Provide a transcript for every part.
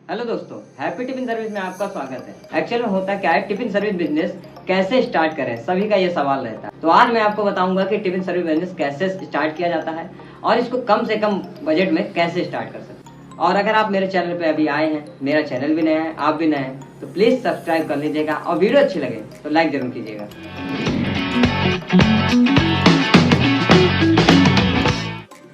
Hello दोस्तों, happy tiffin service में आपका स्वागत है। एक्चुअल में होता क्या है, टिफिन सर्विस बिजनेस कैसे स्टार्ट करें, सभी का ये सवाल रहता है। तो आज मैं आपको बताऊंगा कि टिफिन सर्विस बिजनेस कैसे स्टार्ट किया जाता है और इसको कम से कम बजट में कैसे स्टार्ट कर सकते हैं। और अगर आप मेरे चैनल पे अभी आए हैं, मेरा चैनल भी नया है, आप भी नए हैं, तो प्लीज सब्सक्राइब कर लीजिएगा और वीडियो अच्छी लगे तो लाइक जरूर कीजिएगा।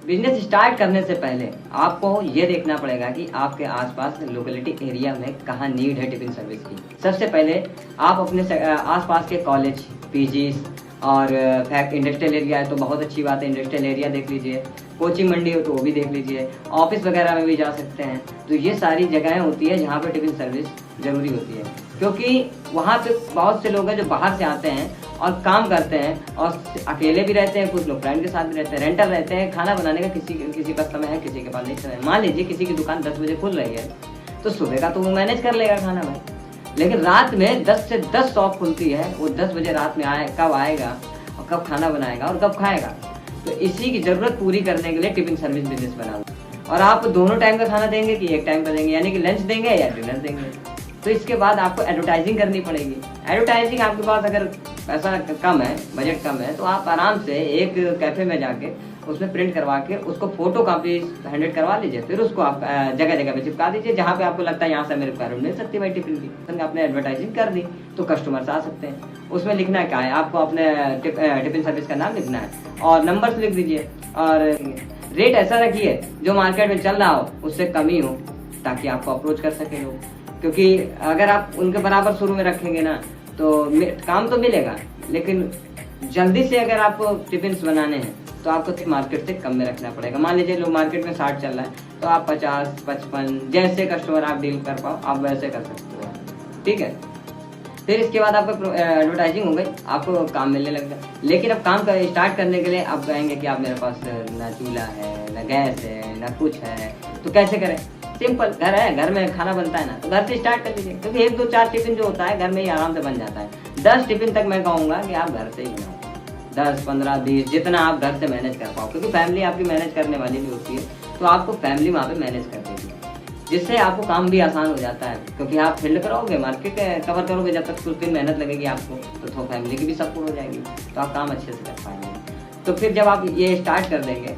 बिजनेस स्टार्ट करने से पहले आपको ये देखना पड़ेगा कि आपके आसपास लोकेलिटी एरिया में कहाँ नीड है टिफिन सर्विस की। सबसे पहले आप अपने आसपास के कॉलेज, पीजीज और इंडस्ट्रियल एरिया है तो बहुत अच्छी बात है, इंडस्ट्रियल एरिया देख लीजिए। कोचिंग मंडी हो तो वो भी देख लीजिए। ऑफिस वगैरह में भी जा सकते हैं। तो ये सारी जगहें होती है जहाँ पे टिफिन सर्विस ज़रूरी होती है, क्योंकि वहाँ पे बहुत से लोग हैं जो बाहर से आते हैं और काम करते हैं और अकेले भी रहते हैं, कुछ लोग फ्रेंड के साथ भी रहते हैं, रेंटल रहते हैं। खाना बनाने का किसी का समय है, किसी के पास नहीं समय। मान लीजिए किसी की दुकान 10 बजे खुल रही है तो सुबह का तो वो मैनेज कर लेगा खाना भाई, लेकिन रात में 10 से 10 शॉप खुलती है। वो 10 बजे रात में कब आएगा और कब खाना बनाएगा और कब खाएगा। तो इसी की ज़रूरत पूरी करने के लिए टिफिन सर्विस बिजनेस बनाओ। और आप दोनों टाइम का खाना देंगे कि एक टाइम का देंगे, यानी कि लंच देंगे या डिनर देंगे। तो इसके बाद आपको एडवर्टाइजिंग करनी पड़ेगी। एडवर्टाइजिंग आपके पास अगर पैसा कम है, बजट कम है, तो आप आराम से एक कैफ़े में जाके उसमें प्रिंट करवा के उसको फोटो कॉपी 100 करवा लीजिए। फिर उसको आप जगह जगह पे चिपका दीजिए जहाँ पे आपको लगता है यहाँ से मेरे रिक्वायरमेंट मिल सकती है भाई टिफिन की। आपने एडवर्टाइजिंग कर दी तो कस्टमर्स आ सकते हैं। उसमें लिखना क्या है, आपको अपने टिफिन सर्विस का नाम लिखना है और नंबर्स लिख दीजिए और रेट ऐसा रखिए जो मार्केट में चल रहा हो उससे कम ही हो, ताकि आपको अप्रोच कर सके लोग। क्योंकि अगर आप उनके बराबर शुरू में रखेंगे ना तो काम तो मिलेगा, लेकिन जल्दी से अगर आपको टिफिन्स बनाने हैं तो आपको मार्केट से कम में रखना पड़ेगा। मान लीजिए लोग मार्केट में 60 चल रहा है तो आप 50, 55 जैसे कस्टमर आप डील कर पाओ आप वैसे कर सकते हो, ठीक है। फिर इसके बाद आपका एडवर्टाइजिंग हो गई, आपको काम मिलने लग गया। लेकिन अब काम स्टार्ट करने के लिए आप कहेंगे कि आप मेरे पास ना चूल्हा है, ना गैस है, ना कुछ है, तो कैसे करें। सिंपल, घर है, घर में खाना बनता है ना, तो घर से स्टार्ट कर लीजिए। क्योंकि 1, 2, 4 टिफिन जो होता है घर में ही आराम से बन जाता है। 10 टिफिन तक मैं कहूँगा कि आप घर से ही बनाओ। 10, 15, 20 जितना आप घर से मैनेज कर पाओ, क्योंकि फैमिली आपकी मैनेज करने वाली भी होती है, तो आपको फैमिली वहाँ पे मैनेज कर देगी, जिससे आपको काम भी आसान हो जाता है। क्योंकि आप फील्ड करोगे, मार्केट कवर करोगे, जब तक कुछ दिन मेहनत लगेगी आपको तो फैमिली की भी सपोर्ट हो जाएगी, तो आप काम अच्छे से कर पाएंगे। तो फिर जब आप ये स्टार्ट कर देंगे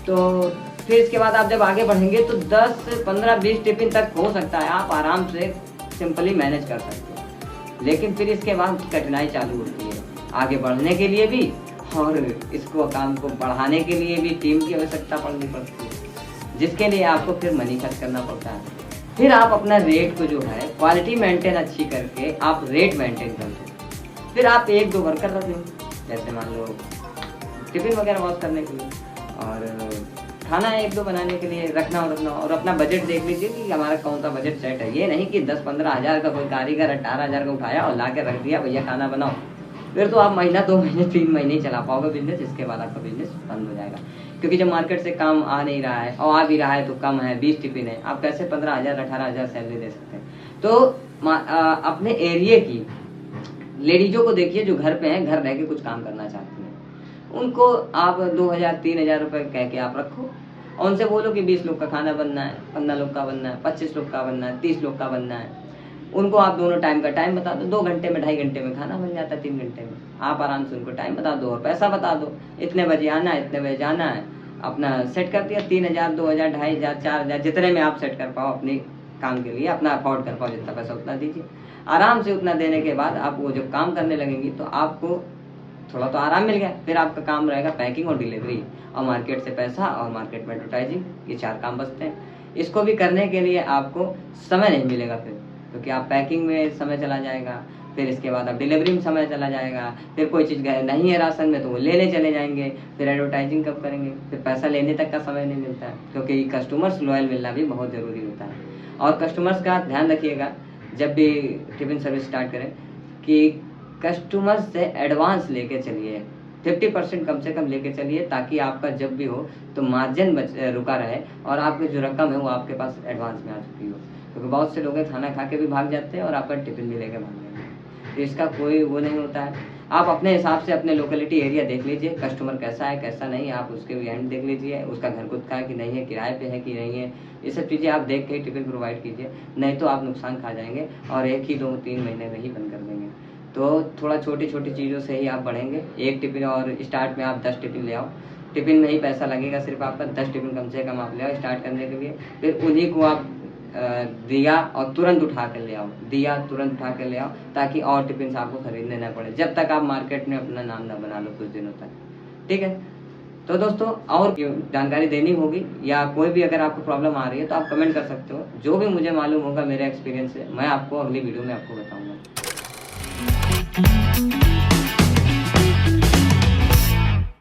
तो फिर इसके बाद आप जब आगे बढ़ेंगे तो 10, 15, 20 टिफिन तक हो सकता है आप आराम से सिंपली मैनेज कर सकते हो। लेकिन फिर इसके बाद कठिनाई चालू होती है आगे बढ़ने के लिए भी, और इसको काम को बढ़ाने के लिए भी टीम की आवश्यकता पड़नी पड़ती है, जिसके लिए आपको फिर मनी खर्च करना पड़ता है। फिर आप अपना रेट को जो है क्वालिटी मेंटेन अच्छी करके आप रेट मेंटेन कर दो। फिर आप 1-2 वर्कर रख लो, जैसे मान लो टिफिन वगैरह वॉश करने के लिए और खाना 1-2 बनाने के लिए रखना और अपना बजट देख लीजिए कि हमारा कौन सा बजट सेट है। ये नहीं कि 10-15 हज़ार का कोई कारीगर 18 हज़ार का उठाया और ला के रख दिया भैया खाना बनाओ। फिर तो आप महीना, 2 महीने, 3 महीने ही चला पाओगे बिजनेस। इसके बाद आपका बिजनेस बंद हो जाएगा, क्योंकि जब मार्केट से काम आ नहीं रहा है और आ भी रहा है तो कम है, 20 टिफिन है, आप कैसे 15 हज़ार 18 हज़ार सैलरी दे सकते हैं। तो अपने एरिया की लेडीजों को देखिए जो घर पे हैं, घर रह के कुछ काम करना चाहती हैं, उनको आप 2,000 3,000 रुपये कह के आप रखो और उनसे बोलो कि 20 लोग का खाना बनना है, 15 लोग का बनना है, 25 लोग का बनना है, 30 लोग का बनना है। उनको आप दोनों टाइम का टाइम बता दो, 2 घंटे में, 2.5 घंटे में खाना बन जाता है, 3 घंटे में। आप आराम से उनको टाइम बता दो और पैसा बता दो, इतने बजे आना है, इतने बजे जाना है। अपना सेट कर दिया, 3,000, 2,000, 2,500, 4,000 जितने में आप सेट कर पाओ अपने काम के लिए, अपना अफोर्ड कर पाओ, जितना पैसा उतना दीजिए। आराम से उतना देने के बाद आप वो जब काम करने लगेंगी तो आपको थोड़ा तो आराम मिल गया। फिर आपका काम रहेगा पैकिंग और डिलीवरी और मार्केट से पैसा और मार्केट में एडवर्टाइजिंग, ये 4 काम बचते हैं। इसको भी करने के लिए आपको समय नहीं मिलेगा फिर, क्योंकि आप पैकिंग में समय चला जाएगा, फिर इसके बाद आप डिलीवरी में समय चला जाएगा, फिर कोई चीज़ नहीं है राशन में तो वो लेने चले जाएंगे, फिर एडवर्टाइजिंग कब करेंगे, फिर पैसा लेने तक का समय नहीं मिलता है। क्योंकि कस्टमर्स लॉयल मिलना भी बहुत ज़रूरी होता है। और कस्टमर्स का ध्यान रखिएगा जब भी टिफिन सर्विस स्टार्ट करें कि कस्टमर से एडवांस लेके चलिए, 50% कम से कम लेके चलिए, ताकि आपका जब भी हो तो मार्जिन रुका रहे और आपकी जो रकम है वो आपके पास एडवांस में आ चुकी हो। क्योंकि बहुत से लोग खाना खा के भी भाग जाते हैं और आपका टिफिन भी लेके भाग जाते हैं, तो इसका कोई वो नहीं होता है। आप अपने हिसाब से अपने लोकेलिटी एरिया देख लीजिए, कस्टमर कैसा है कैसा नहीं, आप उसके भी एंड देख लीजिए, उसका घर खुद का है कि नहीं है, किराए पे है कि नहीं है, ये सब चीज़ें आप देख के टिफ़िन प्रोवाइड कीजिए, नहीं तो आप नुकसान खा जाएंगे और 1 ही 2-3 महीने में ही बंद कर देंगे। तो थोड़ा छोटी-छोटी चीज़ों से ही आप बढ़ेंगे। 1 टिफ़िन और स्टार्ट में आप 10 टिफ़िन ले आओ, टिफ़िन में ही पैसा लगेगा सिर्फ आपका, 10 टिफ़िन कम से कम आप ले आओ स्टार्ट करने के लिए। फिर उन्हीं को आप दिया और तुरंत उठा के ले आओ, दिया तुरंत उठा के ले आओ, ताकि और टिफ़िन आपको खरीदने ना पड़े, जब तक आप मार्केट में अपना नाम ना बना लो कुछ दिनों तक। ठीक है? तो दोस्तों और जानकारी देनी होगी या कोई भी अगर आपको प्रॉब्लम आ रही है तो आप कमेंट कर सकते हो। जो भी मुझे मालूम होगा मेरे एक्सपीरियंस से मैं आपको अगली वीडियो में आपको बताऊँगा।